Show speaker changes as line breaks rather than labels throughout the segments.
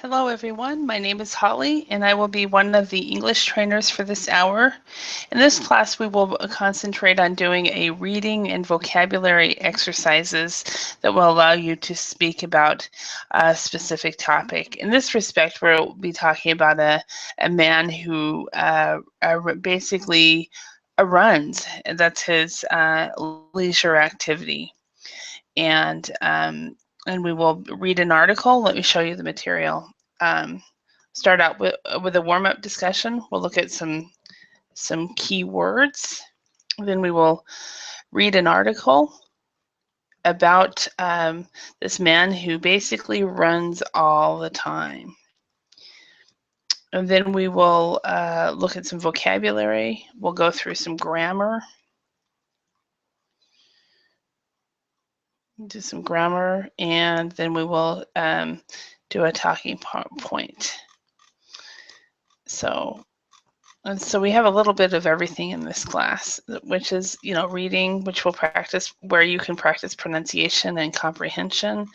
Hello, everyone. My name is Holly, and I will be one of the English trainers for this hour. In this class, we will concentrate on doing a reading and vocabulary exercises that will allow you to speak about a specific topic. In this respect, we'll be talking about a man who basically runs. That's his leisure activity. And and we will read an article. Let me show you the material. Um, Start out with a warm-up discussion. We'll look at some key words. Then we will read an article about this man who basically runs all the time. And then we will look at some vocabulary. We'll go through some grammar. Do some grammar, and then we will do a talking point. So we have a little bit of everything in this class, which is, reading, which we'll practice, where you can practice pronunciation and comprehension,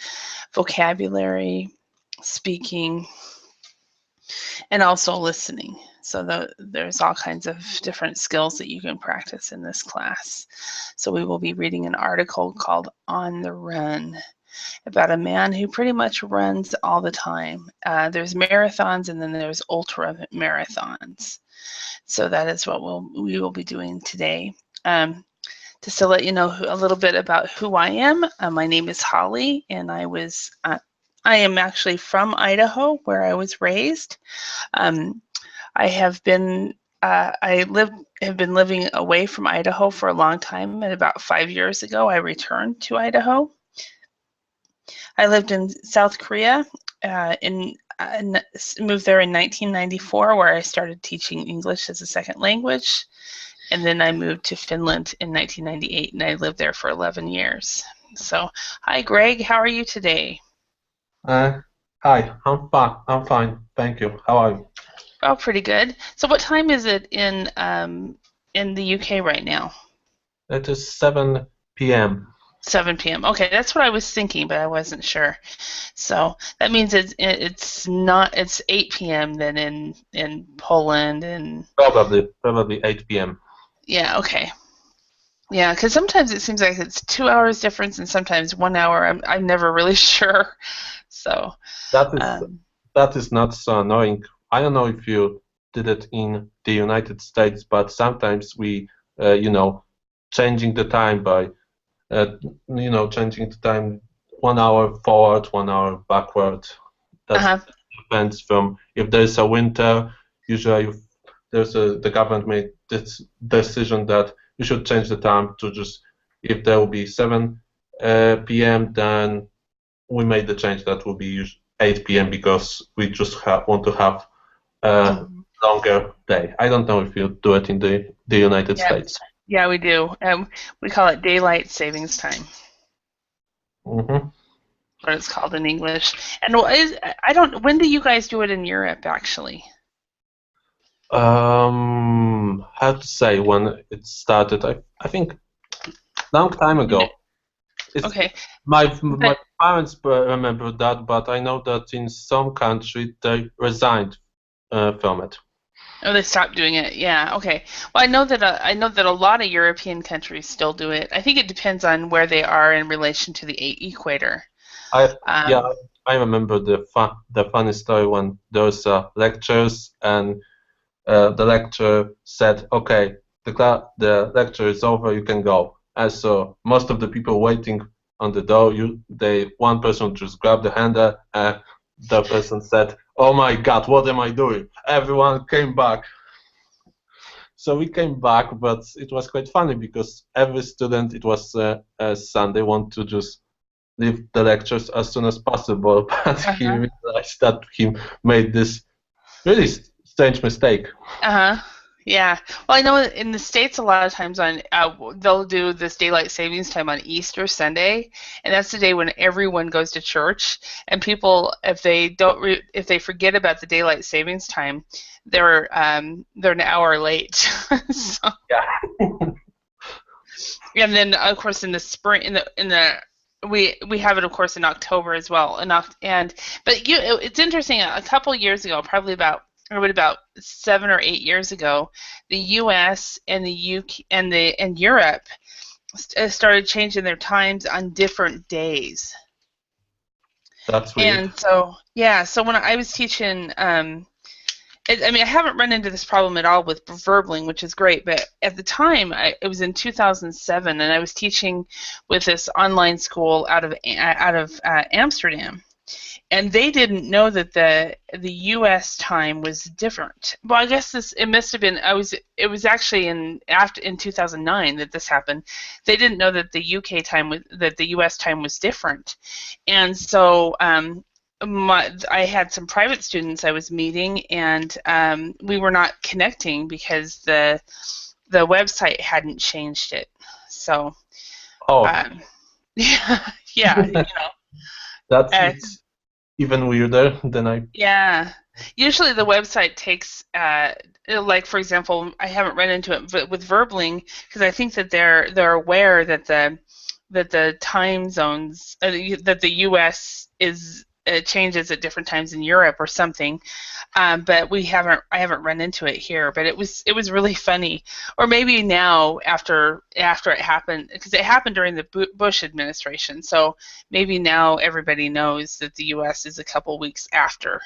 vocabulary, speaking, and also listening. So there's all kinds of different skills that you can practice in this class. So we will be reading an article called On the Run, about a man who pretty much runs all the time. There's marathons and then there's ultra marathons. So that is what we will be doing today. Just to let you know a little bit about who I am, my name is Holly, and I am actually from Idaho, where I was raised. I have been living away from Idaho for a long time, and about 5 years ago, I returned to Idaho. I lived in South Korea, moved there in 1994, where I started teaching English as a second language. And then I moved to Finland in 1998, and I lived there for 11 years. So, hi, Greg. How are you today?
Hi, I'm fine. I'm fine. Thank you. How are you?
Oh, pretty good. So, what time is it in the UK right now?
It is 7 p.m.
7 p.m. Okay, that's what I was thinking, but I wasn't sure. So that means it's 8 p.m. then in Poland and
Probably 8 p.m.
yeah, okay. Yeah, because sometimes it seems like it's 2 hours difference and sometimes 1 hour. I'm never really sure. So
That is
um,
that is not so annoying. I don't know if you did it in the United States, but sometimes we, changing the time by, changing the time 1 hour forward, 1 hour backward. That
uh-huh.
depends from if there's a winter. Usually, if the government made this decision that you should change the time to just if there will be 7 p.m. then we made the change that will be 8 p.m. because we just want to have a longer day. I don't know if you do it in the United
Yeah,
States.
yeah, we do. We call it daylight savings time.
Mm-hmm.
What it's called in English. And I don't. When do you guys do it in Europe, actually?
How to say when it started? I think long time ago.
Okay.
My
But
parents remember that, but I know that in some country they resigned from it.
oh, they stopped doing it. Yeah. Okay. Well, I know that a lot of European countries still do it. I think it depends on where they are in relation to the equator.
I yeah,
Um,
I remember the funny story when there was lectures and the lecturer said, "Okay, the lecture is over, you can go." And so most of the people waiting on the door, one person just grabbed the handle, and the person said, "Oh my God, what am I doing?" Everyone came back. So we came back, but it was quite funny because every student, it was a Sunday, want to just leave the lectures as soon as possible, but he
uh-huh.
realized that he made this really strange mistake.
Uh-huh. Yeah. Well, I know in the States a lot of times they'll do this daylight savings time on Easter Sunday, and that's the day when everyone goes to church. And people, if they forget about the daylight savings time, they're an hour late. So,
Yeah.
and then of course in the spring, in the we have it, of course, in October as well. But it's interesting. A couple years ago, probably about 7 or 8 years ago, the U.S. and the UK and Europe started changing their times on different days.
That's weird.
And so, yeah, so when I was teaching, I mean, I haven't run into this problem at all with Verbling, which is great, but at the time, it was in 2007, and I was teaching with this online school out of Amsterdam, and they didn't know that the U.S. time was different. Well, I guess it must have been. It was actually in 2009 that this happened. They didn't know that the the U.S. time was different, and so I had some private students I was meeting, and we were not connecting because the website hadn't changed it. So,
Oh,
yeah, you know.
That's even weirder than I.
Yeah. Usually the website takes, like for example, I haven't run into it, but with Verbling, because I think that they're aware that the time zones that the U.S. is changes at different times in Europe or something, but I haven't run into it here. But it was really funny. Or maybe now after it happened, because it happened during the Bush administration, so maybe now everybody knows that the U.S. is a couple weeks after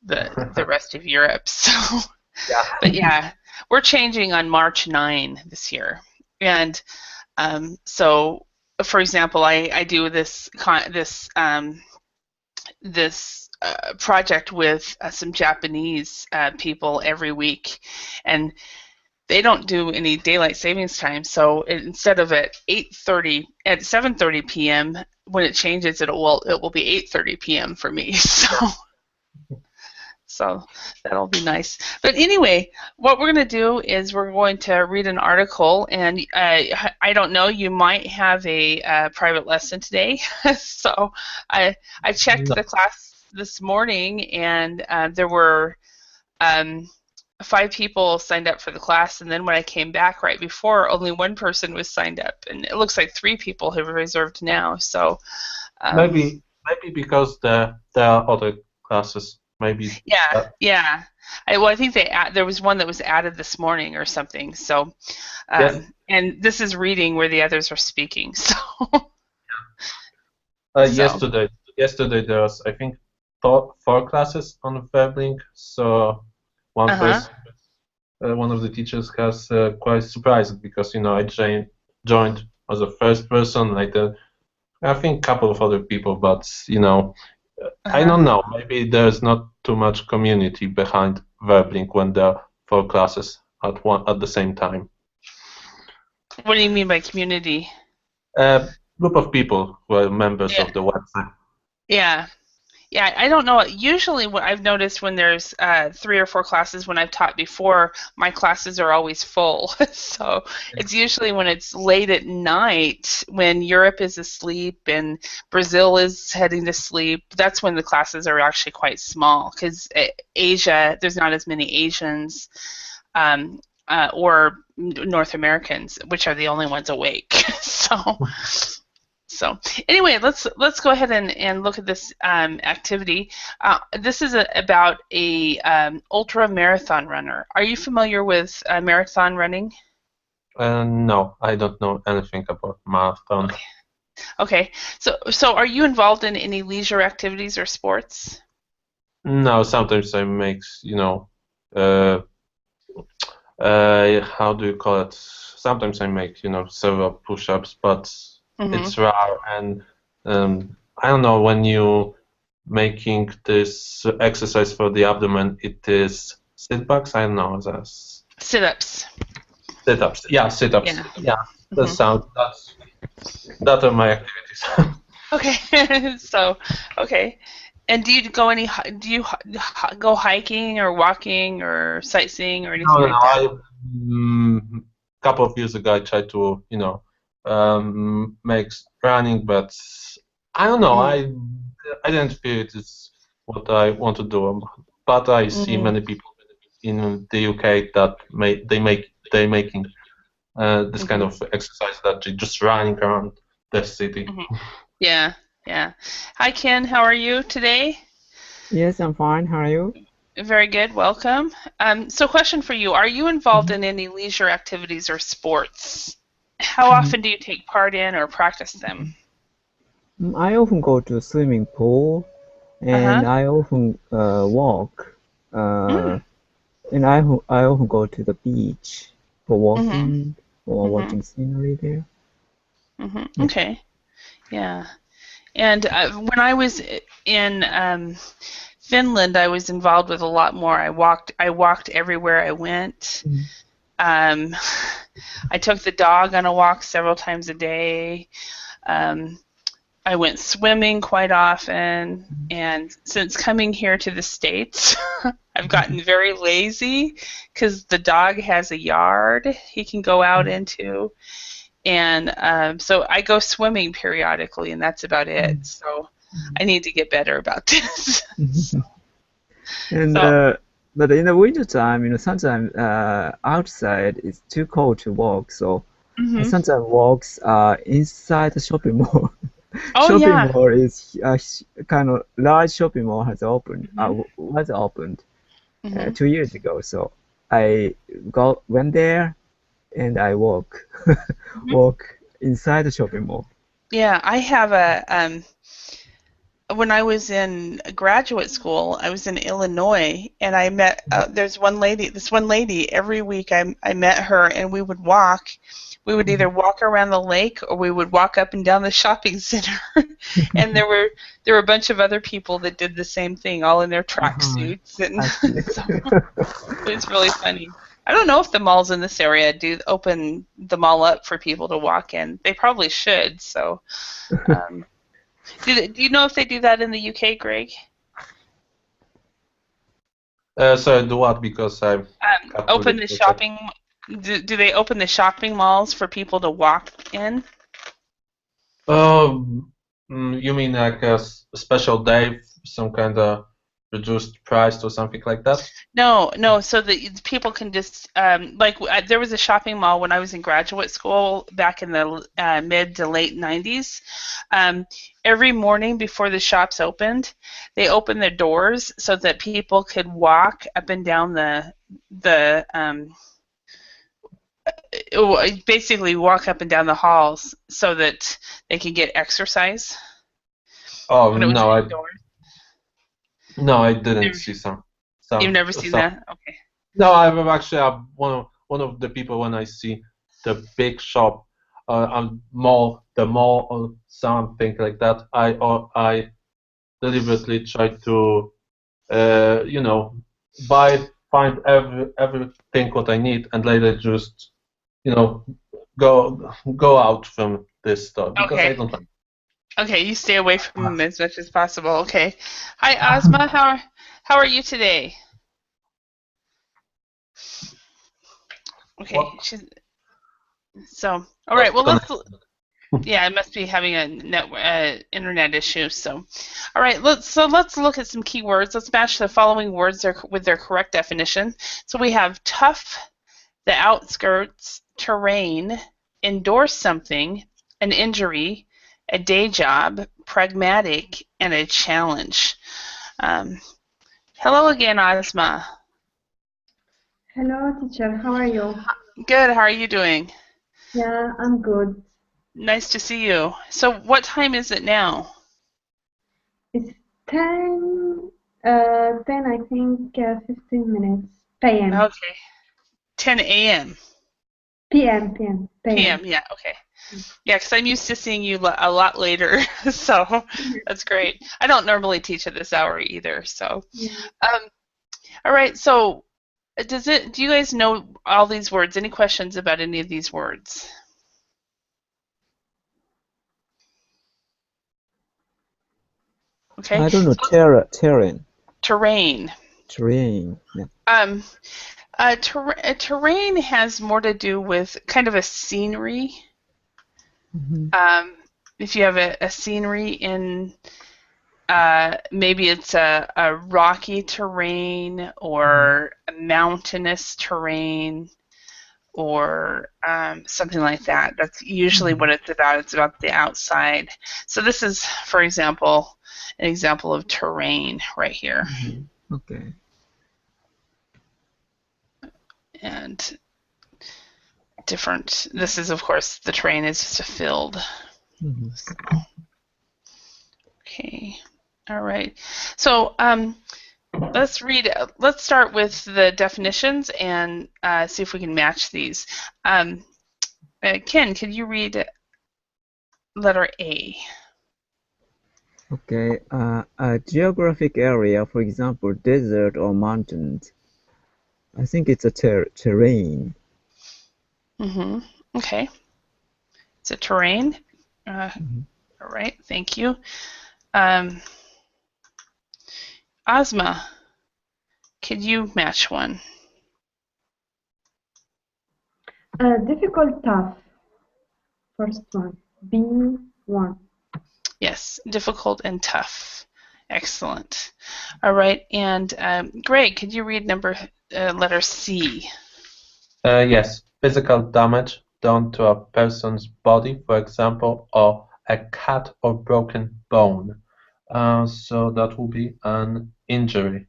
the rest of Europe. So,
Yeah.
but yeah, we're changing on March 9 this year, and so for example, I do this project with some Japanese people every week, and they don't do any daylight savings time. So instead of at 7:30 p.m. when it changes, it will be 8:30 p.m. for me. So that'll be nice. But anyway, what we're going to do is we're going to read an article, and I don't know, you might have a private lesson today. So I checked the class this morning, and there were 5 people signed up for the class, and then when I came back right before, only 1 person was signed up, and it looks like 3 people have reserved now. So
maybe because there are other classes. Maybe.
Yeah. I think there was one that was added this morning or something. So,
Yes.
and this is reading where the others are speaking. So.
Yesterday there was, I think, 4 classes on Verbling. So one of the teachers has quite surprised because I joined as a first person. Later, I think a couple of other people, but I don't know. Maybe there's not too much community behind Verbling when there are 4 classes at the same time.
What do you mean by community?
Group of people who are members of the website.
Yeah. Yeah, I don't know. Usually what I've noticed when there's 3 or 4 classes when I've taught before, my classes are always full. So it's usually when it's late at night, when Europe is asleep and Brazil is heading to sleep, that's when the classes are actually quite small, because Asia, there's not as many Asians or North Americans, which are the only ones awake. So anyway, let's go ahead and look at this activity. This is about a ultra marathon runner. Are you familiar with marathon running?
No, I don't know anything about marathon.
Okay. So are you involved in any leisure activities or sports?
No, sometimes I make how do you call it? Sometimes I make several push-ups, but it's rare, and I don't know, when you making this exercise for the abdomen, it is sit-backs. I don't know,
sit-ups.
Sit-ups. Yeah, sit-ups. Yeah. That are my activities.
Okay. So, okay. And do you go hiking or walking or sightseeing or anything like that?
No. A couple of years ago I tried to make running, but I don't know. I didn't feel it is what I want to do. But I see many people in the UK that they making this kind of exercise, that they just running around the city.
Yeah, yeah. Hi, Ken. How are you today?
Yes, I'm fine. How are you?
Very good. Welcome. So, question for you: are you involved
Mhm.
in any leisure activities or sports? How
Mhm.
often do you take part in or practice them?
I often go to swimming pool, and
Uh-huh.
I often walk.
Mm.
Uh, and I often go to the beach for
Mm-hmm.
walking or
Mm-hmm.
watching scenery there.
Mm-hmm.
Yeah.
Okay. Yeah. And when I was in Finland, I was involved with a lot more. I walked everywhere I went.
Mhm.
Um, I took the dog on a walk several times a day. Um, I went swimming quite often. And since coming here to the States, I've gotten very lazy because the dog has a yard he can go out into. And so I go swimming periodically, and that's about it. So I need to get better about this.
Mhm. And
So,
but in the winter time, sometimes outside it's too cold to walk, so I
hmm
sometimes walks inside the shopping mall.
oh
Shopping
yeah.
mall is kind of large shopping mall has opened
hmm
was opened
hmm
2 years ago. So I went there and I
hmm
walk inside the shopping mall.
Yeah, I have a when I was in graduate school, I was in Illinois, and I met this one lady. Every week, I met her, and we would walk. We would either walk around the lake or we would walk up and down the shopping center. And there were a bunch of other people that did the same thing, all in their
Uh-huh.
tracksuits, and
I see.
so it was really funny. I don't know if the malls in this area do open the mall up for people to walk in. They probably should. So, um, do you know if they do that in the UK, Greg?
So do what? Because I can't really
Open the
translate.
shopping. Do they open the shopping malls for people to walk in?
You mean like a special day, some kind of reduced price or something like that?
No, no. So that people can just there was a shopping mall when I was in graduate school back in the mid to late 90s. Um, every morning before the shops opened, they opened their doors so that people could walk up and down basically walk up and down the halls so that they could get exercise
Oh
when it was
no,
indoors.
I didn't see
You've
some
never seen
some.
that? Okay.
No, I'm actually one of the people when I see the big shop, the mall or something like that. I deliberately try to you know find everything what I need and later just you know go out from this store because I
Okay.
don't like.
Okay, you stay away from them as much as possible. Okay. Hi, Ozma. How are you today? Okay.
What
So, all right.
lost
Well, let's.
connection.
Yeah, I must be having a internet issue. So, all right. Let's look at some keywords. Let's match the following words with their correct definition. So we have tough, the outskirts, terrain, endorse something, an injury, a day job, pragmatic, and a challenge. Um, hello again, Ozma.
Hello, teacher. How are you?
Good. How are you doing?
Yeah, I'm good.
Nice to see you. So, what time is it now?
It's 10, I think, 15 minutes. PM.
Okay. 10 a.m.
PM, PM, PM.
p.m. Yeah. Okay. Yeah, because I'm used to seeing you a lot later, so that's great. I don't normally teach at this hour either. So,
Yeah.
um, all right. So, do you guys know all these words? Any questions about any of these words? Okay.
I don't know terrain,
Terrain.
terrain. Yeah.
Um, terrain has more to do with kind of a scenery.
Mhm.
If you have a scenery in maybe it's a rocky terrain or a mountainous terrain or something like that. That's usually what it's about. It's about the outside. So this is, for example, an example of terrain right here.
Okay.
And different, this is, of course, the terrain is just a field. Okay. All right. So let's start with the definitions and see if we can match these. Ken, could you read letter A?
Okay. A geographic area, for example, desert or mountains. I think it's a terrain.
Okay. It's a terrain. All right. Thank you. Ozma, could you match one?
Difficult, tough. First one. B1.
Yes, difficult and tough. Excellent. All right, and Greg, could you read letter C?
Yes, physical damage done to a person's body, for example, or a cut or broken bone. So that will be an injury.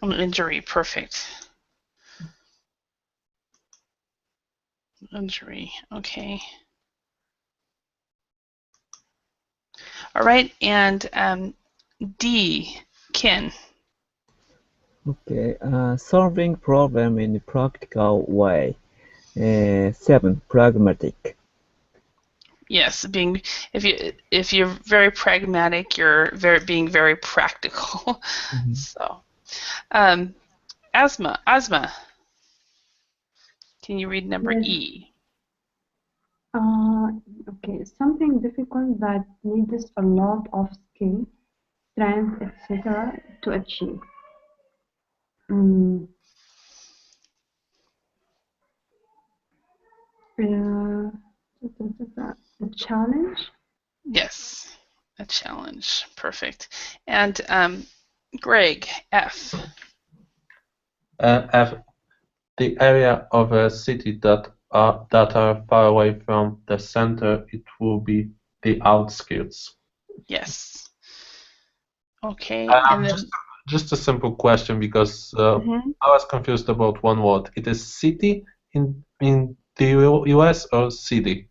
An injury, perfect. Injury, okay. All right, and D, Ken.
Okay, solving problem in a practical way. 7, pragmatic.
Yes, if you're very pragmatic, you're being very practical. So, Asma, can you read number
Yes.
E?
Okay, something difficult that needs a lot of skill, strength, etc. to achieve. A challenge?
Yes, a challenge. Perfect. And Greg, F.
F, the area of a city that are far away from the center, it will be the outskirts.
Yes. Okay, and then
just a simple question, because I was confused about one word. It is city in the US or city?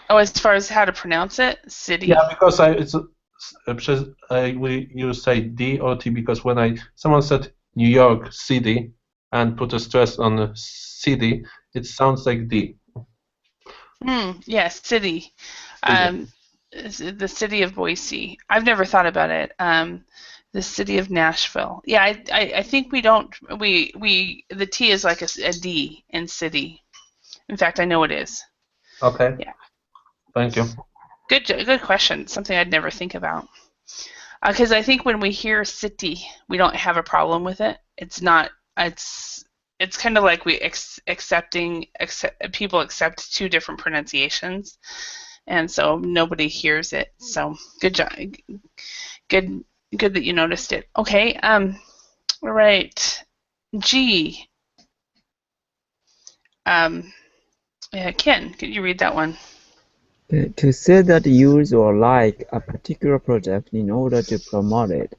Oh, as far as how to pronounce it, city.
Yeah, because you say D or T, because when someone said New York City and put a stress on the city, it sounds like D.
Yes, city. The city of Boise. I've never thought about it. The city of Nashville. Yeah, I think the T is like a D in city. In fact, I know it is.
Okay.
Yeah.
Thank you.
Good question. Something I'd never think about. Because I think when we hear city, we don't have a problem with it. It's not. It's kind of like people accept two different pronunciations, and so nobody hears it. So good job. Good that you noticed it. Okay. All right. G. Ken, could you read that one?
To say that you use or like a particular project in order to promote it.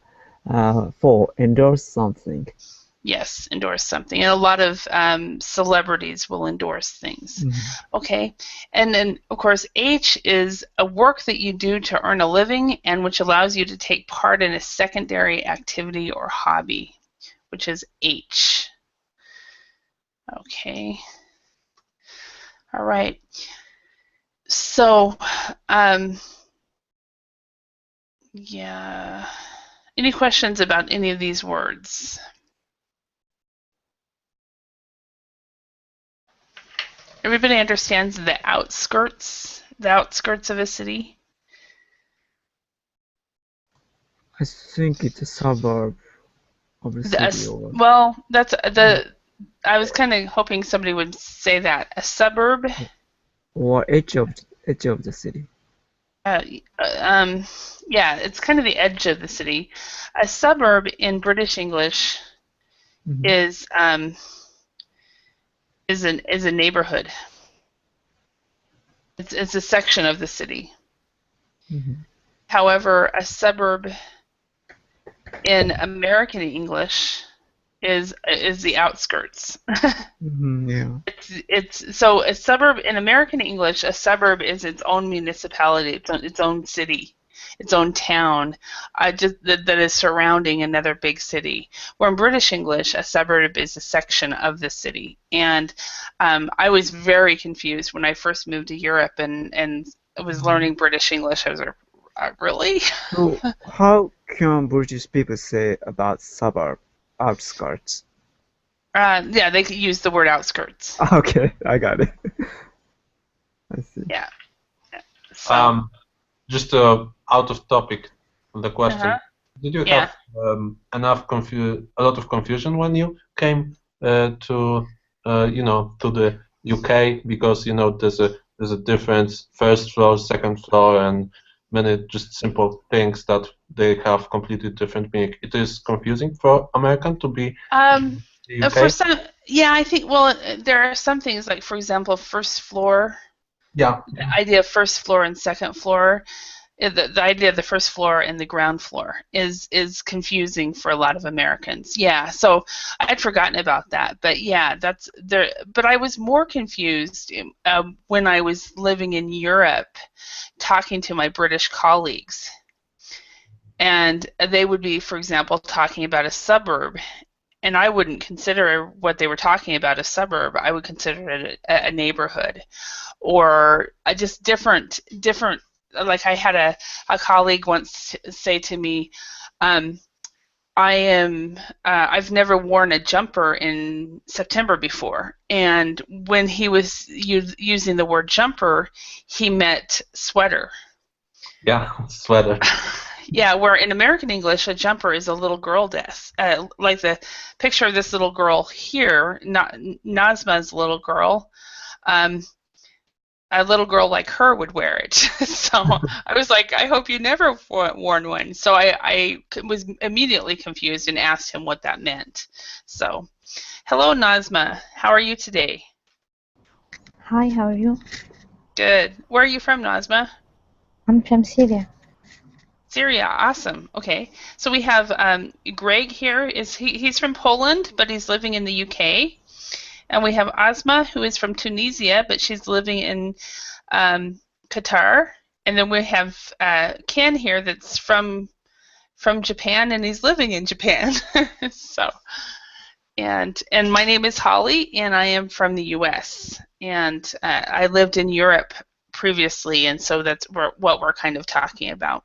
4, endorse something.
Yes, endorse something. And a lot of celebrities will endorse things. Okay. And then, of course, H is a work that you do to earn a living and which allows you to take part in a secondary activity or hobby, which is H. Okay. All right. So, yeah. Any questions about any of these words? Everybody understands the outskirts of a city?
I think it's a suburb of the city.
Well, I was kind of hoping somebody would say that. A suburb?
Or edge of the city.
Yeah, it's kind of the edge of the city. A suburb in British English is is a neighborhood. It's a section of the city.
Mhm.
However, a suburb in American English is the outskirts.
Yeah.
It's so a suburb in American English, a suburb is its own municipality, its own city, its own town, just that is surrounding another big city. Where in British English, a suburb is a section of the city. And I was very confused when I first moved to Europe and I was learning British English. I was like, really?
So how can British people say about suburb, outskirts?
Yeah, they could use the word outskirts.
Okay, I got it. I see.
Yeah. So.
Just out of topic, the question:
Uh-huh.
Did you
Yeah.
have a lot of confusion when you came to to the UK, because there's a difference, first floor, second floor, and many just simple things that they have completely different meaning. It is confusing for American to be the
For
UK.
some, yeah, I think. Well, there are some things like, for example, first floor.
Yeah.
The idea of first floor and second floor. The idea of the first floor and the ground floor is confusing for a lot of Americans. Yeah, so I'd forgotten about that, but yeah, that's there. But I was more confused when I was living in Europe, talking to my British colleagues, and they would be, for example, talking about a suburb, and I wouldn't consider what they were talking about a suburb. I would consider it a neighborhood, or just different. Like I had a colleague once say to me, I've never worn a jumper in September before, and when he was using the word jumper, he meant sweater.
Yeah, sweater.
Yeah, where in American English, a jumper is a little girl dress. Like the picture of this little girl here, Nazma's little girl. A little girl like her would wear it. So I was like, I hope you never worn one. So I was immediately confused and asked him what that meant. So, hello, Nazma. How are you today?
Hi, how are you?
Good. Where are you from, Nazma?
I'm from Syria.
Syria. Awesome. Okay. So we have Greg here. He's from Poland, but he's living in the UK. And we have Asma, who is from Tunisia, but she's living in Qatar. And then we have Ken here, that's from Japan, and he's living in Japan. So, and my name is Holly, and I am from the U.S. And I lived in Europe previously, and so that's what we're kind of talking about.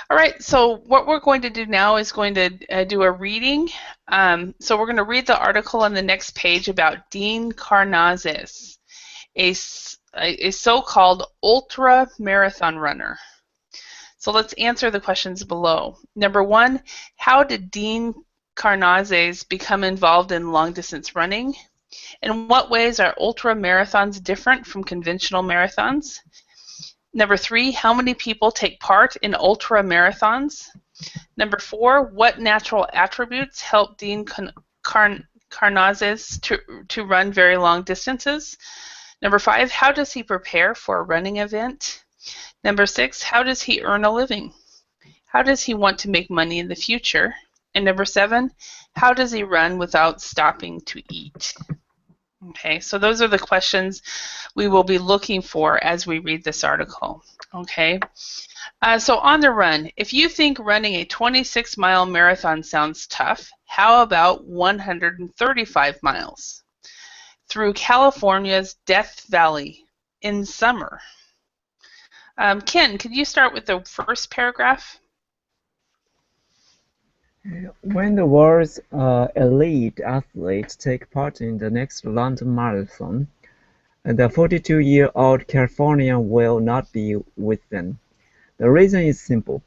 All right, so what we're going to do now is going to do a reading. So we're going to read the article on the next page about Dean Karnazes, a so-called ultra marathon runner. So let's answer the questions below. Number one, how did Dean Karnazes become involved in long-distance running? In what ways are ultra marathons different from conventional marathons? Number three, how many people take part in ultra marathons? Number four, what natural attributes help Dean Karnazes to run very long distances? Number five, how does he prepare for a running event? Number six, how does he earn a living? How does he want to make money in the future? And number seven, how does he run without stopping to eat? Okay, so those are the questions we will be looking for as we read this article. Okay, so on the run, if you think running a 26-mile marathon sounds tough, how about 135 miles through California's Death Valley in summer? Ken, could you start with the first paragraph?
When the world's elite athletes take part in the next London Marathon, the 42-year-old Californian will not be with them. The reason is simple.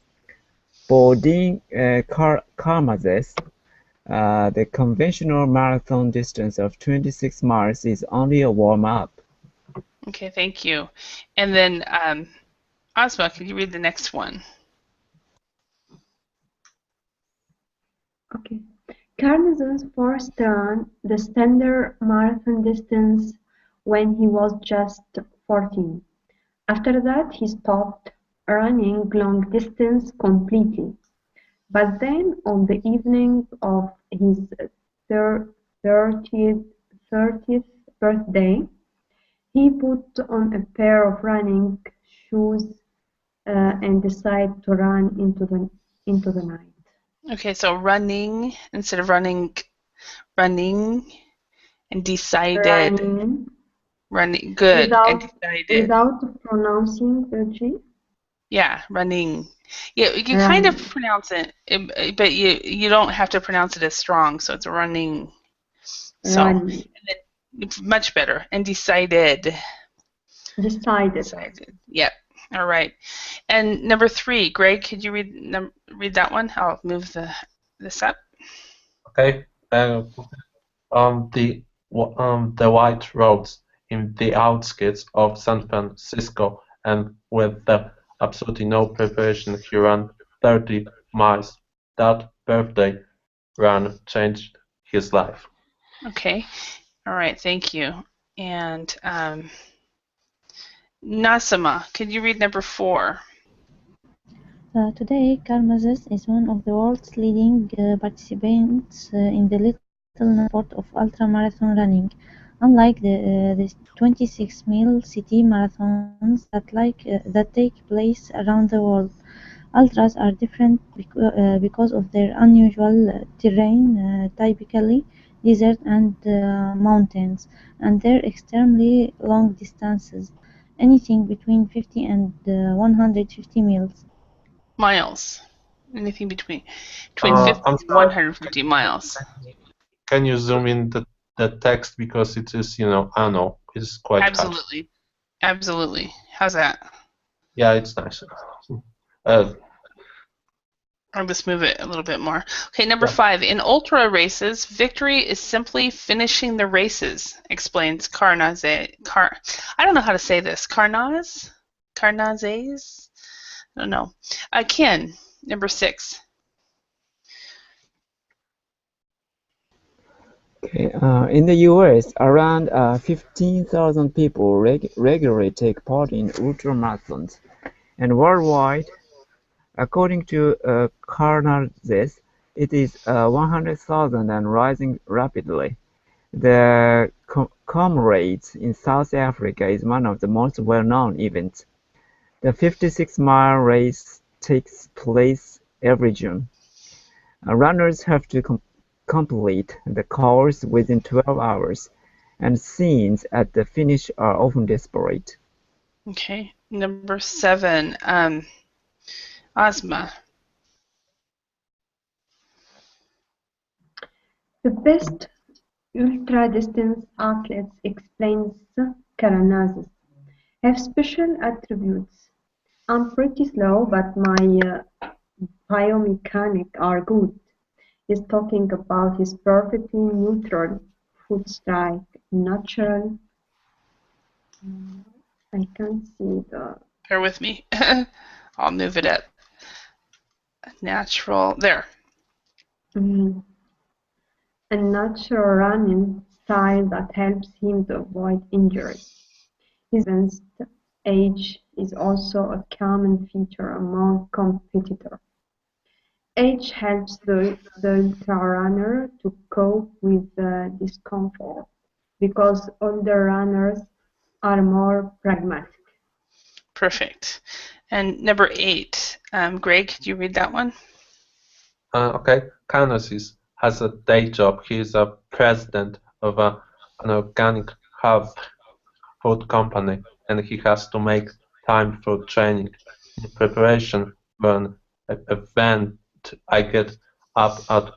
For Dean Karnazes, the conventional marathon distance of 26 miles is only a warm-up.
Okay, thank you. And then, Asma, could you read the next one?
Okay. Carnez's first ran the standard marathon distance when he was just 14. After that he stopped running long distance completely. But then on the evening of his 30th birthday, he put on a pair of running shoes and decided to run into the night.
Okay, so running instead of running, and decided.
Running
Good. And decided.
without pronouncing the G.
Yeah, running. Yeah, you can kind of
Running.
pronounce it, but you don't have to pronounce it as strong. So it's running. So
Running.
much better. And decided.
Decided.
Yep. All right. And number 3, Greg, could you read that one? I'll move this up.
Okay. The white roads in the outskirts of San Francisco, and with absolutely no preparation, he ran 30 miles. That birthday run changed his life.
Okay. All right. Thank you. And Nasima, could you read number 4?
Today, Karmazes is one of the world's leading participants in the little sport of ultramarathon running. Unlike the 26-mile city marathons that take place around the world, ultras are different because of their unusual terrain, typically desert and mountains, and their extremely long distances, anything between 50 and 150 miles.
Miles. Anything between 50
I'm
and 150 miles.
Can you zoom in the text, because it is, I know it's quite hard.
Absolutely. How's that?
Yeah, it's nice.
I'll just move it a little bit more. Okay, number 5. In ultra races, victory is simply finishing the races, explains Carnazes. I don't know how to say this. Carnazes? I don't know. Ken, number 6.
Okay, in the US, around 15,000 people regularly take part in ultramarathons, and worldwide, according to Carnazes, it is 100,000 and rising rapidly. The Comrades in South Africa is one of the most well-known events. The 56-mile race takes place every June. Runners have to complete the course within 12 hours, and scenes at the finish are often desperate.
Okay, number 7. Asma.
The best ultra-distance athletes, explains Carnazes, have special attributes. I'm pretty slow, but my biomechanics are good. He's talking about his perfectly neutral foot strike, natural. I can't see the.
Bear with me. I'll move it up. Natural. There.
A natural running style that helps him to avoid injury. His advanced age is also a common feature among competitors. Age helps the ultra-runner to cope with discomfort, because older runners are more pragmatic.
Perfect. And number 8. Greg, could you read that one?
Okay. Carnazes has a day job. He is a president of an organic health food company, and he has to make time for training. In preparation for an event, I get up at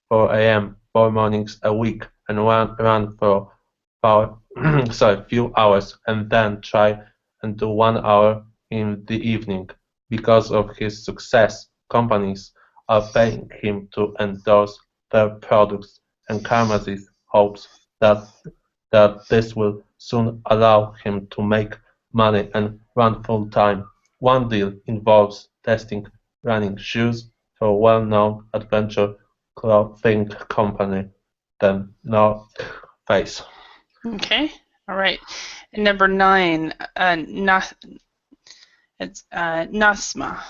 4 a.m. 4 mornings a week and run for few hours, and then try and do 1 hour in the evening. Because of his success, companies are paying him to endorse their products, and Carnazes hopes that this will soon allow him to make money and run full-time. One deal involves testing running shoes for a well-known adventure clothing company, the North Face.
Okay. All right. And number 9, it's Nasma.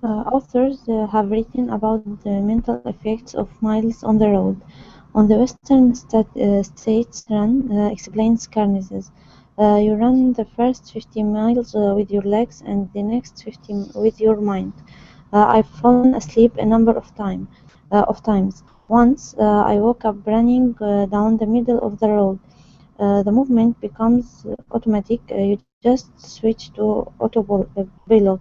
Authors have written about the mental effects of miles on the road. On the Western States run explains Carneses. You run the first 50 miles with your legs and the next 50 with your mind. I've fallen asleep a number of times. Once I woke up running down the middle of the road. The movement becomes automatic. You just switch to autopilot.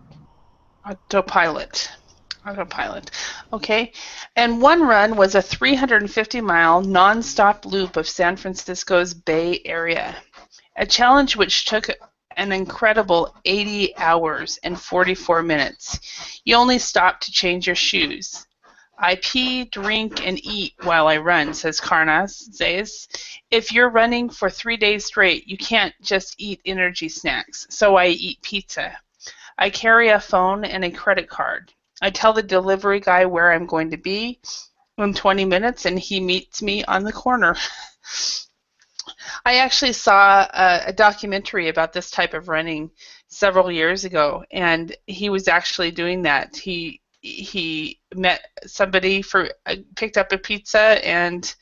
Autopilot. Okay. And one run was a 350-mile non-stop loop of San Francisco's Bay Area, a challenge which took an incredible 80 hours and 44 minutes. You only stop to change your shoes. I pee, drink, and eat while I run, says Carneses. If you're running for 3 days straight, you can't just eat energy snacks, so I eat pizza. I carry a phone and a credit card. I tell the delivery guy where I'm going to be in 20 minutes, and he meets me on the corner. I actually saw a documentary about this type of running several years ago, and he was actually doing that. He met somebody picked up a pizza and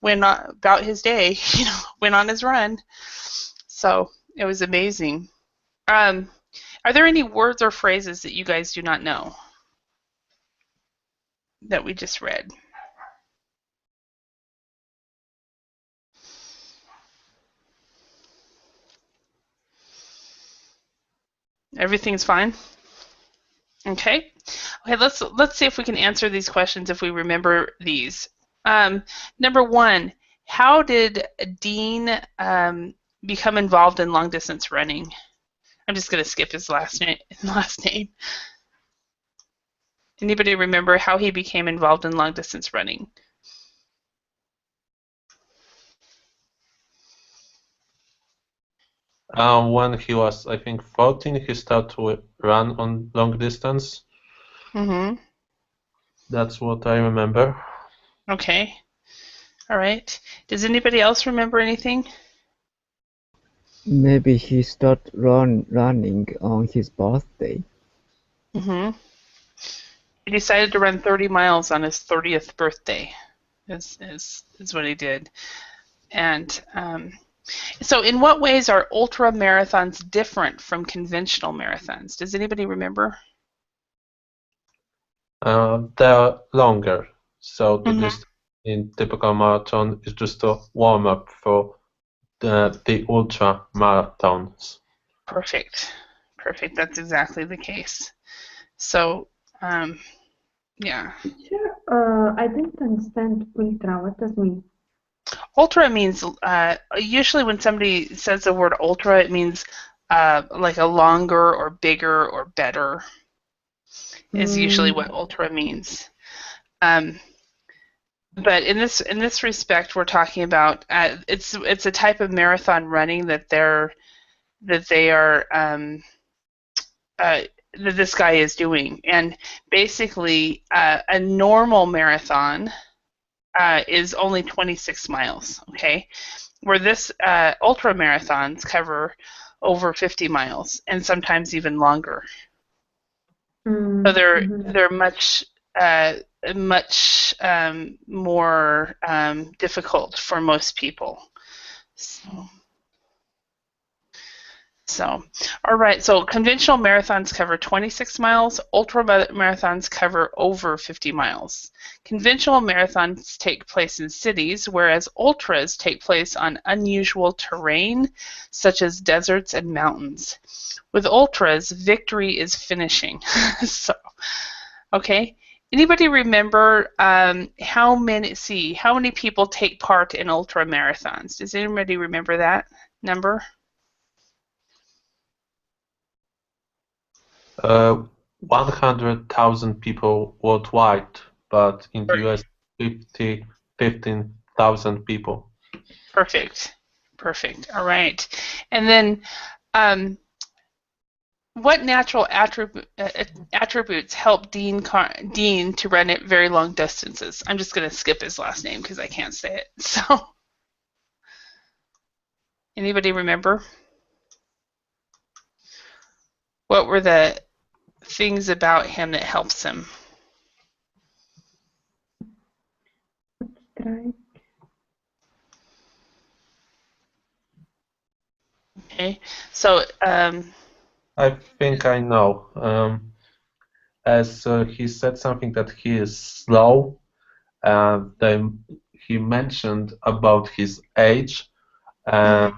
went on about his day, went on his run. So it was amazing. Are there any words or phrases that you guys do not know that we just read? Everything's fine? Okay. Okay, let's see if we can answer these questions if we remember these. Number 1, how did Dean become involved in long distance running? I'm just going to skip his last name. Anybody remember how he became involved in long distance running?
When he was, I think, 14, he started to run on long distance.
Mm-hmm.
That's what I remember.
Okay. All right. Does anybody else remember anything?
Maybe he started running on his birthday.
Mm-hmm. He decided to run 30 miles on his 30th birthday. Is what he did. And so in what ways are ultra marathons different from conventional marathons? Does anybody remember?
They're longer, so the distance in typical marathon is just a warm-up for the ultra marathons.
Perfect. That's exactly the case. So, yeah.
Teacher, I didn't understand ultra. What does it mean?
Ultra means, usually when somebody says the word ultra, it means like a longer or bigger or better is usually what ultra means. But in this respect, we're talking about it's a type of marathon running that this guy is doing, and basically a normal marathon is only 26 miles. Okay, where this ultra marathons cover over 50 miles and sometimes even longer. So they're much more difficult for most people. So, all right. So conventional marathons cover 26 miles. Ultra marathons cover over 50 miles. Conventional marathons take place in cities, whereas ultras take place on unusual terrain, such as deserts and mountains. With ultras, victory is finishing. So, okay. Anybody remember how many people take part in ultra marathons? Does anybody remember that number?
100,000 people worldwide, but in the US, 15,000 people.
Perfect. All right. And then What natural attributes help Dean to run at very long distances? I'm just going to skip his last name because I can't say it. So, anybody remember? What were the things about him that helps him?
Strike.
Okay, so
I think I know. As he said something that he is slow, and then he mentioned about his age, and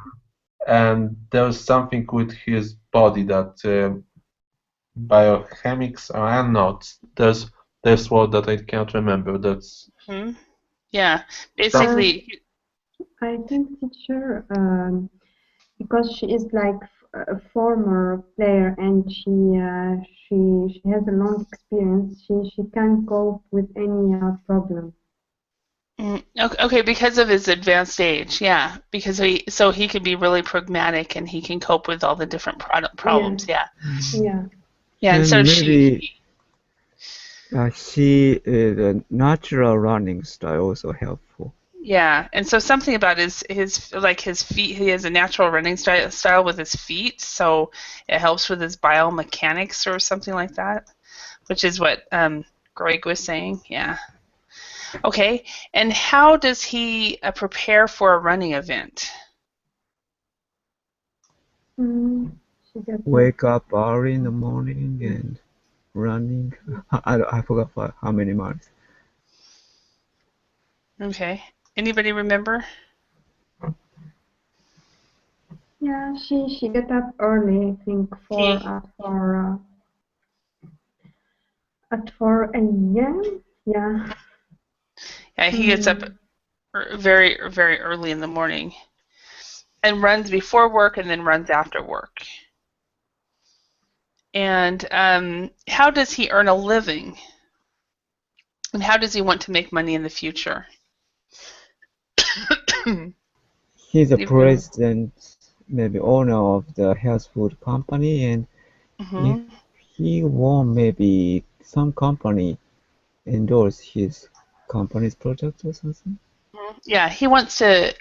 there's something with his body that biochemics are not. There's word that I can't remember. That's
yeah, basically.
I think teacher, because she is like a former player and she has a long experience. She can cope with any problem.
Okay, because of his advanced age, yeah, because he can be really pragmatic and he can cope with all the different problems, yeah.
Yeah.
Yeah, and so
maybe the natural running style also helpful.
Yeah, and so something about his feet. He has a natural running style with his feet, so it helps with his biomechanics or something like that, which is what Greg was saying. Yeah. Okay, and how does he prepare for a running event?
Wake up early in the morning and running. I forgot how many miles.
Okay. Anybody remember?
Yeah, she get up early. I think at 4 a.m. Yeah.
Yeah, he gets up very, very early in the morning and runs before work and then runs after work. And how does he earn a living? And how does he want to make money in the future?
He's a president, maybe owner of the health food company, and if he won't, maybe some company endorse his company's product or something.
Yeah, he wants to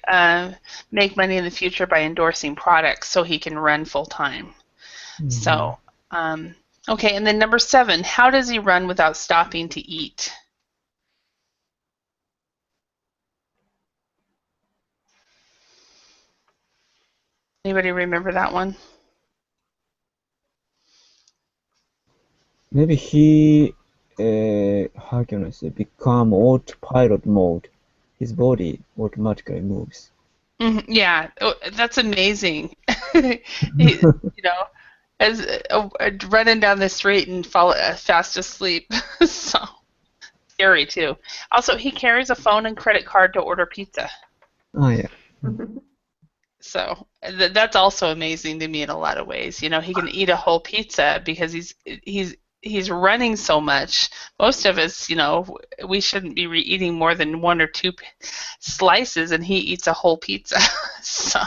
make money in the future by endorsing products so he can run full time. So, okay, and then number 7, how does he run without stopping to eat? Anybody remember that one?
Maybe he, how can I say, become autopilot mode. His body automatically moves.
Yeah, that's amazing. You know, as running down the street and fall fast asleep. So scary too. Also, he carries a phone and credit card to order pizza.
Oh yeah.
So that's also amazing to me in a lot of ways. You know, he can eat a whole pizza because he's running so much. Most of us, you know, we shouldn't be eating more than 1 or 2 slices, and he eats a whole pizza. So,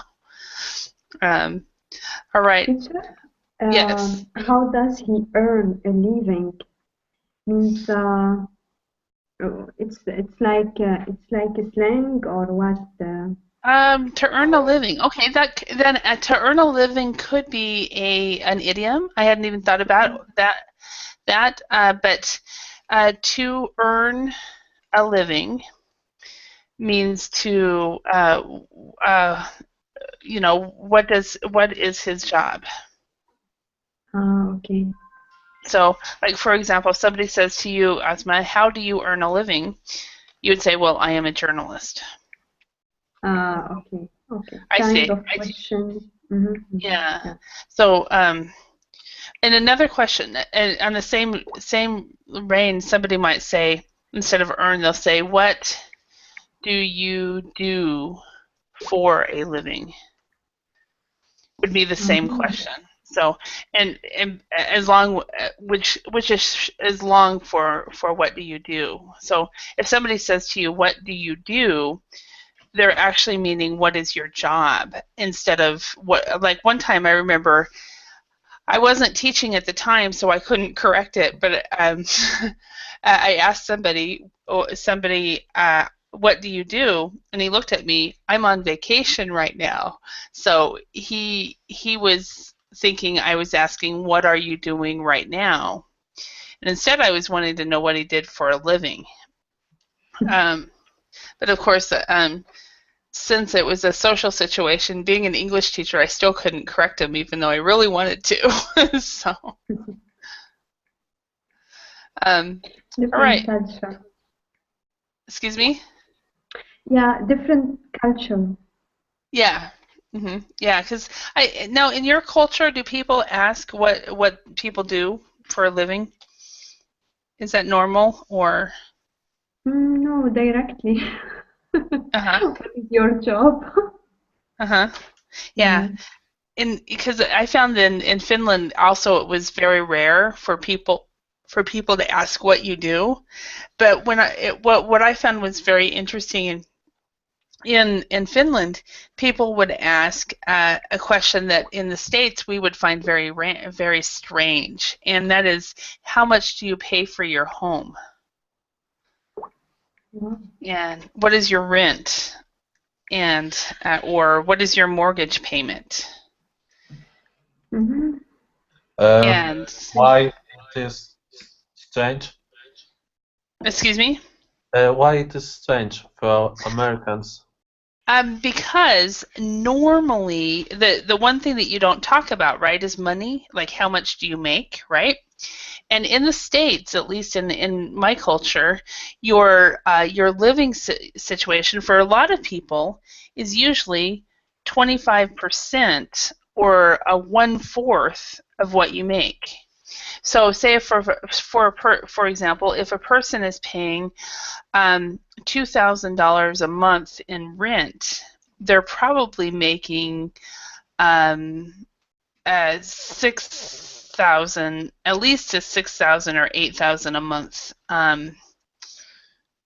all right. Yes.
How does he earn a living? Means it's like a slang or what?
To earn a living. Okay, then to earn a living could be an idiom. I hadn't even thought about that. But to earn a living means to you know, what is his job?
Okay.
So, like for example, if somebody says to you, Asma, how do you earn a living? You would say, well, I am a journalist.
Okay.
Kind
of question.
Yeah. So, and another question, and on the same vein, somebody might say, instead of earn, they'll say, what do you do for a living? Would be the same question. So, and as long, which is long for what do you do? So, if somebody says to you, what do you do? They're actually meaning what is your job instead of what. Like one time I remember I wasn't teaching at the time, so I couldn't correct it. But I asked somebody, what do you do? And he looked at me. I'm on vacation right now. So he was thinking I was asking, what are you doing right now? And instead, I was wanting to know what he did for a living. But of course, since it was a social situation, being an English teacher, I still couldn't correct him, even though I really wanted to. So, all right.
Culture.
Excuse me?
Yeah, different culture.
Yeah. Yeah, because now in your culture, do people ask what people do for a living? Is that normal or?
No, directly.
Uh-huh.
What is your job?
Uh-huh. Yeah. Because I found in Finland also it was very rare for people to ask what you do. But what I found was very interesting in Finland, people would ask a question that in the States we would find very strange, and that is, how much do you pay for your home? And what is your rent? And or what is your mortgage payment?
Mm-hmm.
And
why it is strange?
Excuse me?
Why it is strange for Americans?
Because normally the one thing that you don't talk about, right, is money. Like, how much do you make, right? And in the States, at least in my culture, your living situation for a lot of people is usually 25% or a 1/4 of what you make. So, say for example, if a person is paying $2,000 a month in rent, they're probably making 6,000, at least to 6,000 or 8,000 a month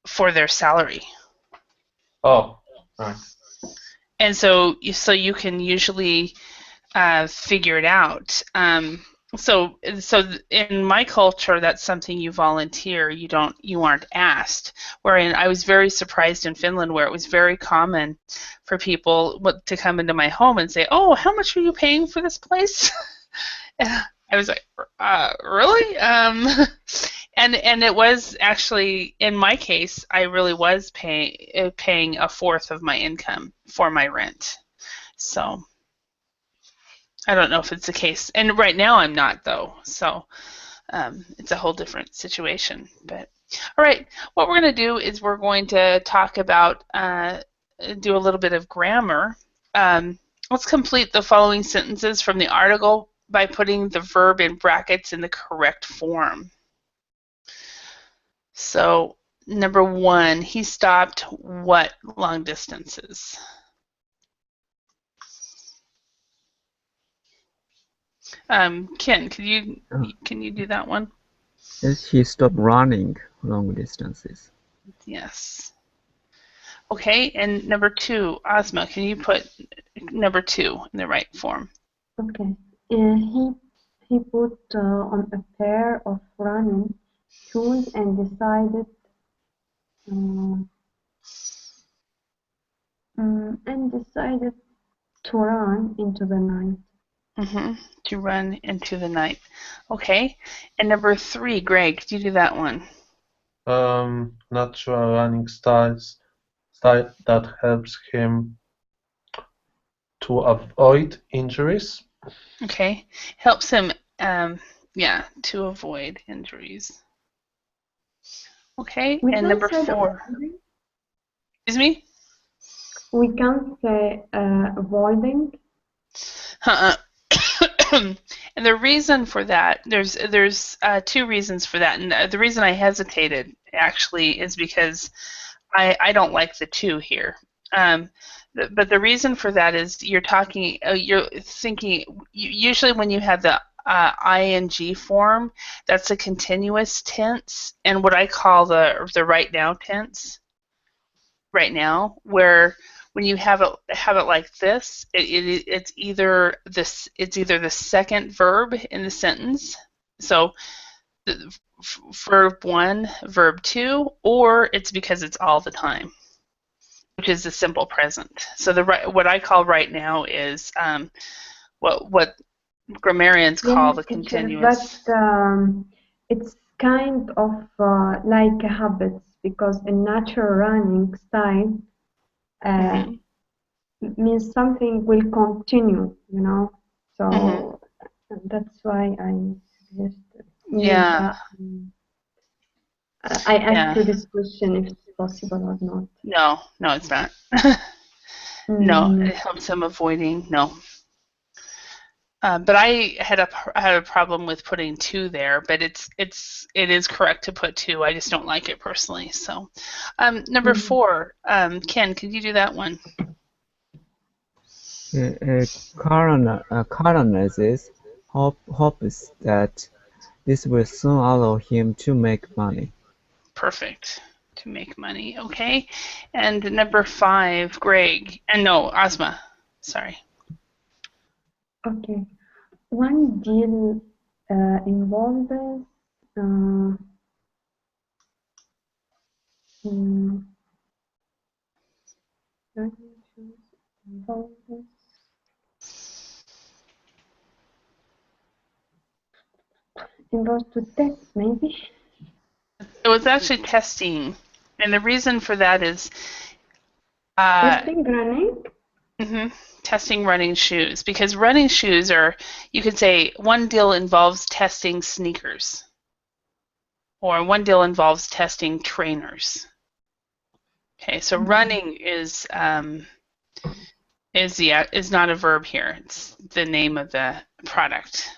for their salary.
Oh, right.
And so you can usually figure it out. So in my culture, that's something you volunteer. You aren't asked. Wherein I was very surprised in Finland, where it was very common for people to come into my home and say, "Oh, how much are you paying for this place?" And I was like, "Really?" And it was actually, in my case, I really was paying a fourth of my income for my rent. So I don't know if it's the case, and right now I'm not, though. So it's a whole different situation. But all right, what we're going to do is we're going to talk about do a little bit of grammar. Let's complete the following sentences from the article by putting the verb in brackets in the correct form. So number 1, he stopped what long distances? Ken, can you do that one?
Yes, he stopped running long distances.
Yes. Okay, and number 2, Ozma, can you put number 2 in the right form?
Okay. He put on a pair of running shoes and decided to run into the night.
To run into the night. Okay, and number 3, Greg, could you do that one?
Natural running style that helps him to avoid injuries.
Okay, helps him, to avoid injuries. Okay, and number 4. Excuse me?
We can't say avoiding.
And the reason for that, there's 2 reasons for that, and the reason I hesitated actually is because I don't like the 2 here. But the reason for that is you're thinking usually when you have the ing form, that's a continuous tense, and what I call the right now tense. Right now, where when you have it like this, it's either the second verb in the sentence. So verb 1, verb 2, or it's because it's all the time, which is the simple present. So what I call right now is what grammarians call the continuous.
But it's kind of like habits, because a natural running style means something will continue, you know. So that's why I suggested.
Yeah.
I asked you this question if it's possible or not.
No, it's not. No, it helps them avoiding. No. But I had a problem with putting 2 there, but it is correct to put 2. I just don't like it personally. So, number 4, Ken, could you do that one?
Colonizes hopes that this will soon allow him to make money.
Perfect. To make money, okay. And number 5, Greg, and no, Asma. Sorry.
Okay. One deal involves involves to test, maybe?
It was actually testing, and the reason for that is
testing running?
Testing running shoes, because running shoes are, you could say one deal involves testing sneakers, or one deal involves testing trainers. Okay, so running is not a verb here. It's the name of the product.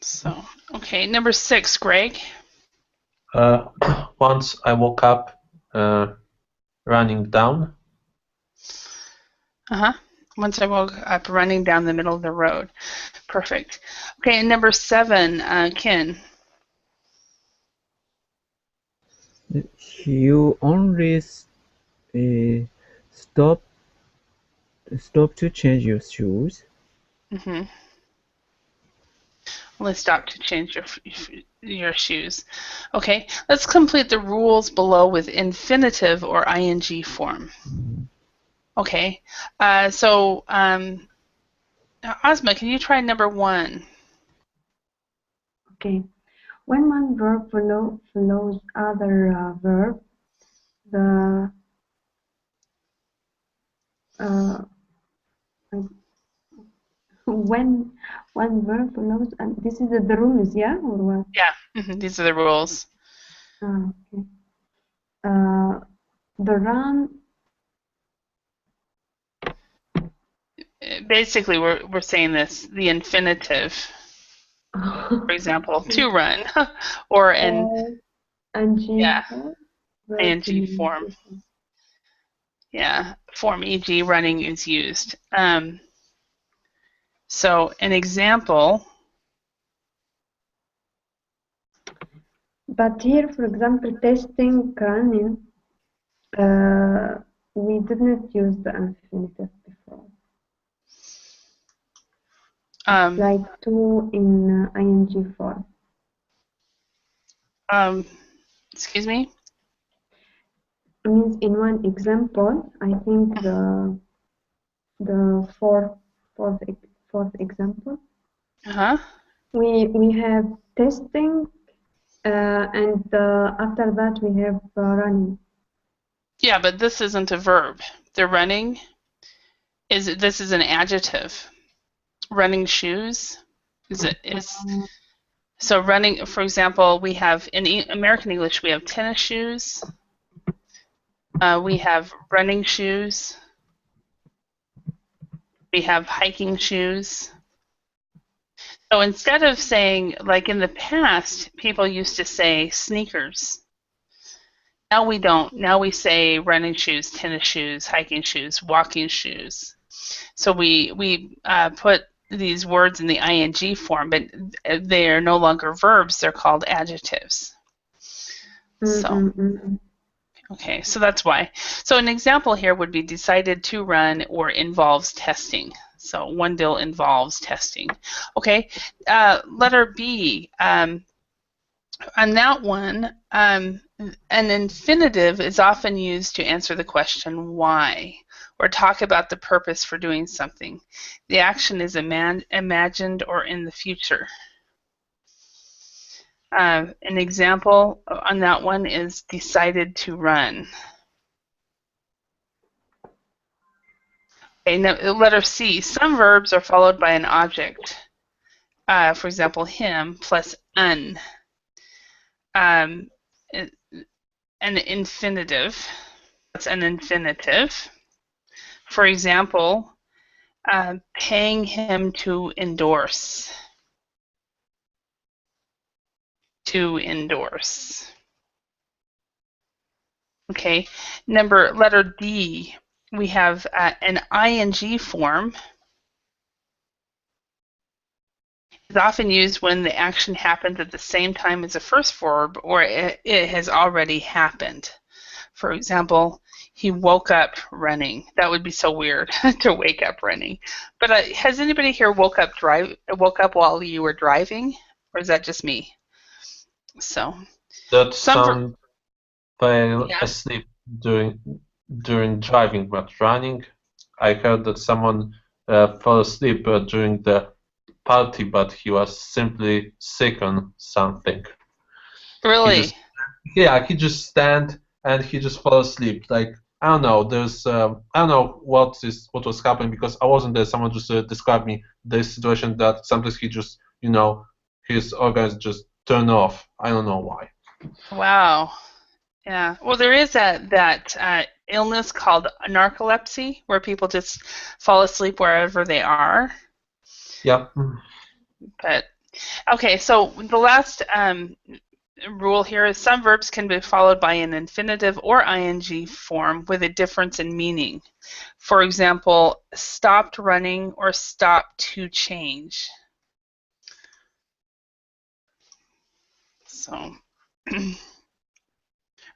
So, okay, number 6, Greg.
Once I woke up, running down.
Once I woke up, running down the middle of the road. Perfect. Okay, and number 7, Ken.
You only stop to change your shoes.
Only stop to change your shoes. Okay, let's complete the rules below with infinitive or ing form. Okay, so Asma, can you try number 1?
Okay. When one verb follows other verb, when one verb follows, and this is the rules, yeah, or what?
Yeah, these are the rules.
Okay. The run.
Basically, we're saying this, the infinitive. For example, to run, or ing form. Yeah, form, e.g., running is used. So an example.
But here, for example, testing running, we didn't use the infinitive before. Like to in ing form.
Excuse me?
It means in one example, I think the fourth example. We have testing, and after that we have running.
Yeah, but this isn't a verb. The running this is an adjective. Running shoes so running, for example, we have in American English we have tennis shoes, we have running shoes, we have hiking shoes. So instead of saying, like in the past, people used to say sneakers. Now we don't. Now we say running shoes, tennis shoes, hiking shoes, walking shoes. So we put these words in the ing form, but they are no longer verbs. They're called adjectives. So, Okay, so that's why. So an example here would be decided to run or involves testing. So one deal involves testing. Okay, letter B. On that one, an infinitive is often used to answer the question why, or talk about the purpose for doing something. The action is imagined or in the future. An example on that one is decided to run. Okay, now, letter C. Some verbs are followed by an object. For example, him plus un. An infinitive. That's an infinitive. For example, paying him to endorse. To endorse. Okay, letter D. We have an ing form. It's often used when the action happens at the same time as the first verb or it has already happened. For example, he woke up running. That would be so weird to wake up running. But has anybody here woke up while you were driving, or is that just me? So
That some fell asleep during driving, but running. I heard that someone fell asleep during the party, but he was simply sick on something.
Really?
He just stand and he just fell asleep. Like, I don't know. I don't know what was happening because I wasn't there. Someone just described me this situation that sometimes he just, his organs just turn off. I don't know why.
Wow. Yeah. Well, there is that illness called narcolepsy where people just fall asleep wherever they are.
Yeah.
But okay, so the last rule here is some verbs can be followed by an infinitive or ing form with a difference in meaning. For example, stopped running or stopped to change. So,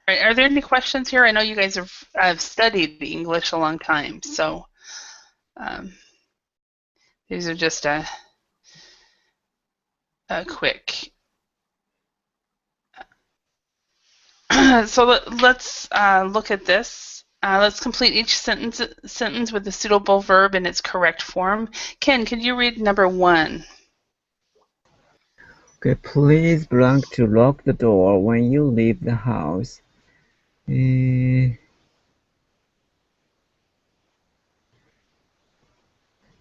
are there any questions here? I know you guys have studied the English a long time, so these are just a quick. So let's look at this. Let's complete each sentence with a suitable verb in its correct form. Ken, could you read number 1?
Okay, please blank to lock the door when you leave the house.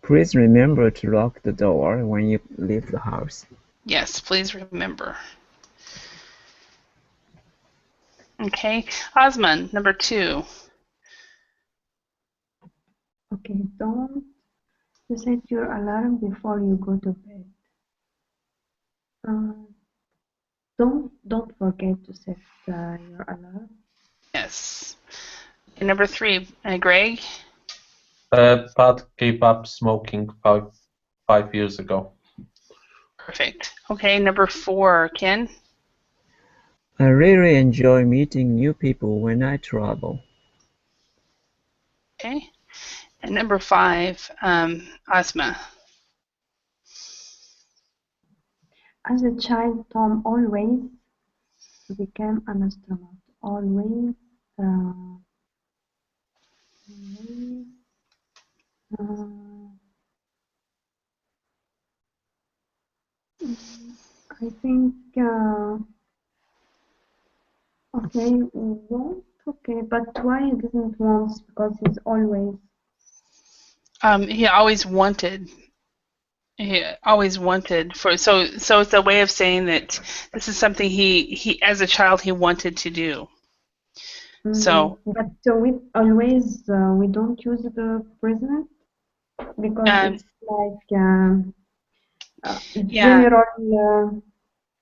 Please remember to lock the door when you leave the house.
Yes, please remember. Okay, Osman, number 2.
Okay, don't set your alarm before you go to bed. Don't forget to set your alarm.
Yes. And number 3, Greg.
Pat gave up smoking 5 years ago.
Perfect. Okay, number 4, Ken.
I really enjoy meeting new people when I travel.
Okay. And number 5, Asma.
As a child, Tom always became an astronaut. Always. I think. Okay, won't. Okay, but why he doesn't want? Because he's always.
He always wanted. He always wanted for so it's a way of saying that this is something he as a child he wanted to do.
Mm-hmm.
So
we always we don't use the present because it's like general.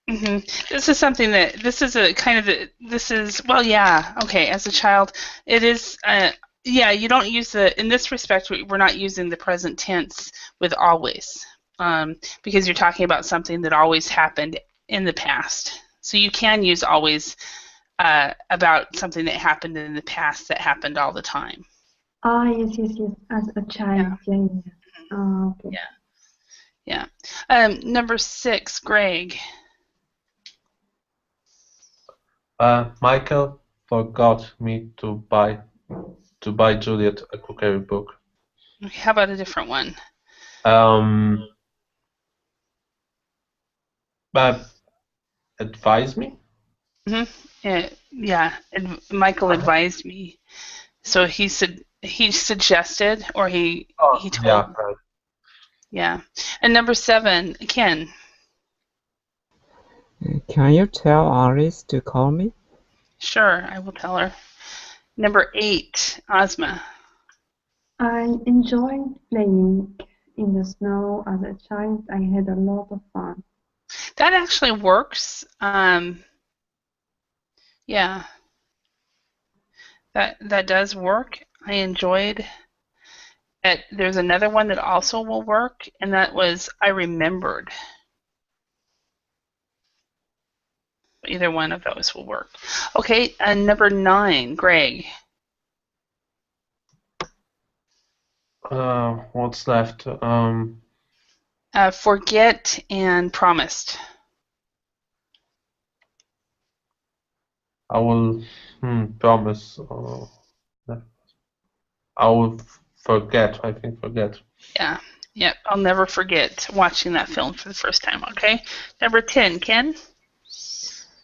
This is something that this is a kind of this is well yeah okay as a child it is yeah you don't use the in this respect we're not using the present tense with always because you're talking about something that always happened in the past, so you can use always about something that happened in the past that happened all the time.
Yes. As a child, yeah. Okay.
Yeah. Number 6, Greg.
Michael forgot me to buy Juliet a cookery book.
Okay, how about a different one?
Advise me?
Yeah, and Michael advised me. So he suggested, or he told.
Yeah, right.
Yeah. And number 7, Ken.
Can you tell Alice to call me?
Sure, I will tell her. Number 8, Ozma.
I enjoyed playing in the snow as a child. I had a lot of fun.
That actually works. Yeah, that does work. I enjoyed it. There's another one that also will work, and that was I remembered. Either one of those will work. Okay, and number 9, Greg.
What's left?
Forget and promised.
I will promise. I will forget. I think forget.
Yeah. Yep. I'll never forget watching that film for the first time. Okay. Number 10, Ken.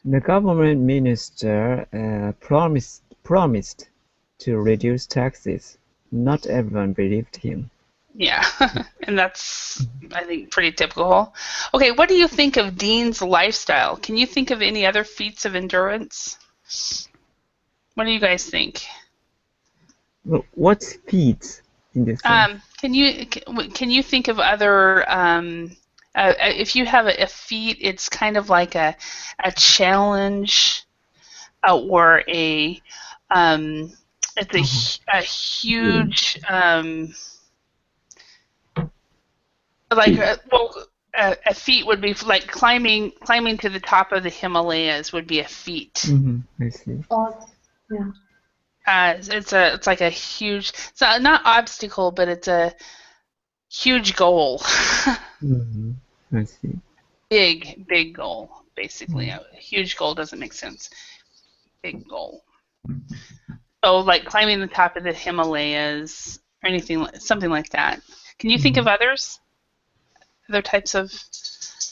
The government minister promised to reduce taxes. Not everyone believed him.
Yeah, and that's, I think, pretty typical. Okay, what do you think of Dean's lifestyle? Can you think of any other feats of endurance? What do you guys think?
Well, what's feats in this sense?
Can you think of other if you have a feat, it's kind of like a challenge or a it's a huge like a feat would be like climbing to the top of the Himalayas would be a feat.
Mm-hmm. I see.
Yeah.
It's like a huge, it's not obstacle, but it's a huge goal.
Mm-hmm. I see.
Big goal, basically. A huge goal doesn't make sense. Big goal. So like climbing the top of the Himalayas or something like that. Can you think of others? Other types of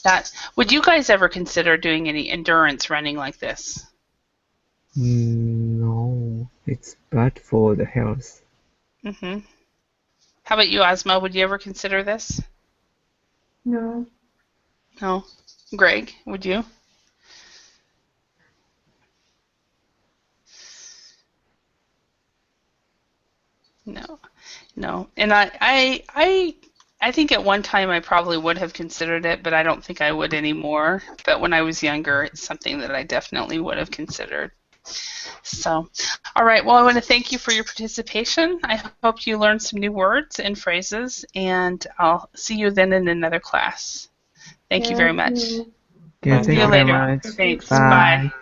that? Would you guys ever consider doing any endurance running like this?
No, it's bad for the health.
Mm-hmm. How about you, Ozma? Would you ever consider this?
No.
No. Greg, would you? No. And I think at one time I probably would have considered it, but I don't think I would anymore. But when I was younger, it's something that I definitely would have considered. So, all right. Well, I want to thank you for your participation. I hope you learned some new words and phrases, and I'll see you then in another class. Thank you very much.
Okay, thank you very much.
Thanks.
Bye.
Bye.